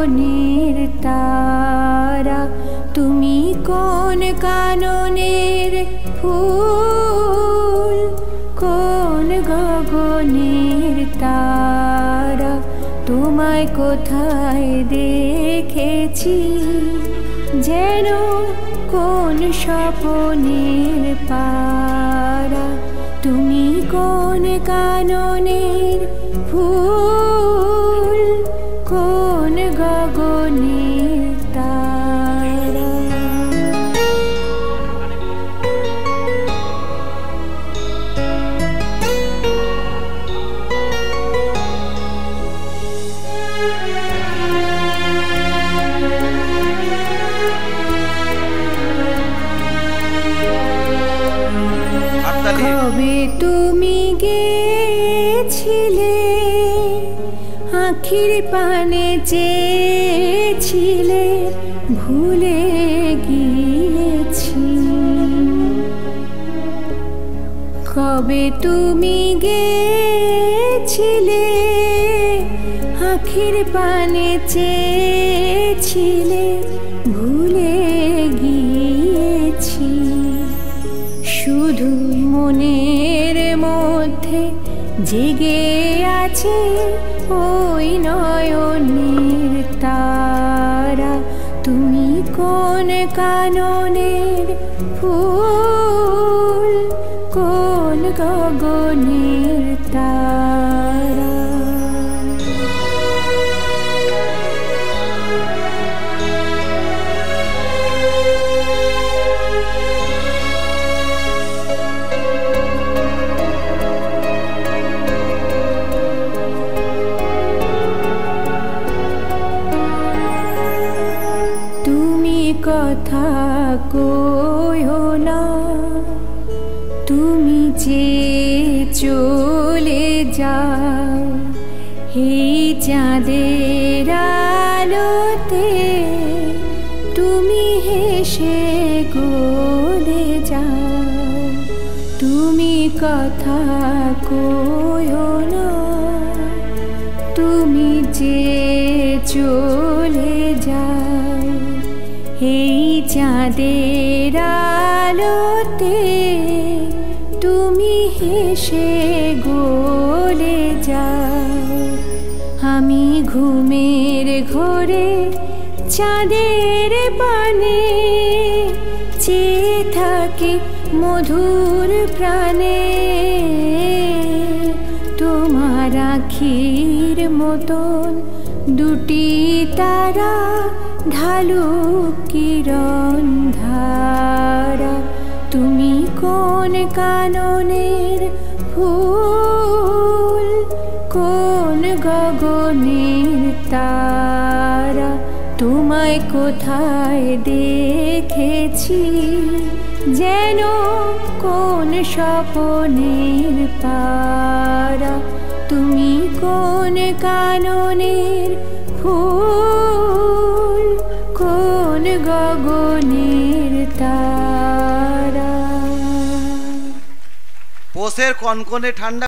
গগনের তারা, তুমি কোন কাননের ফুল, কোন গগনের তারা, তোমায় কোথায় দেখেছি যেন কোন স্বপনের পারা, তুমি কোন কাননের ফুল, কোন গগনের তারা। কবে তুমি গেছিলে, আখির পানে চেয়েছিলে, ভুলে গিয়েছি। কবে তুমি গেছিলে, আখির পানে চেয়েছিলে, ভুলে গিয়েছি। শুধু মনের মধ্যে জেগে আছে ওই নয়নের তারা, তুমি কোন কাননের ফুল, কোন গগনের তারা। কথা কইও না, তুমি যে চলে যাও, এই চাঁদের আলোতে তুমি হেসে গলে যাও। তুমি কথা কইও না, তুমি যে চলে যাও, এই চাঁদের আলোতে তুমি হেসে গলে যাও। আমি ঘুমের ঘোরে চাঁদের পানে চেয়ে থাকি মধুর প্রাণে, তোমার আখির মতন দুটি তারা ঢালু কিরণ ধারা, তুমি কোন কাননের ফুল, কোন গগনের তারা, তোমায় কোথায় দেখেছি যেন কোন স্বপনের পারা, তুমি কোন কাননের ফুল, কোন গগনের তারা। পোষের কনকনে ঠান্ডা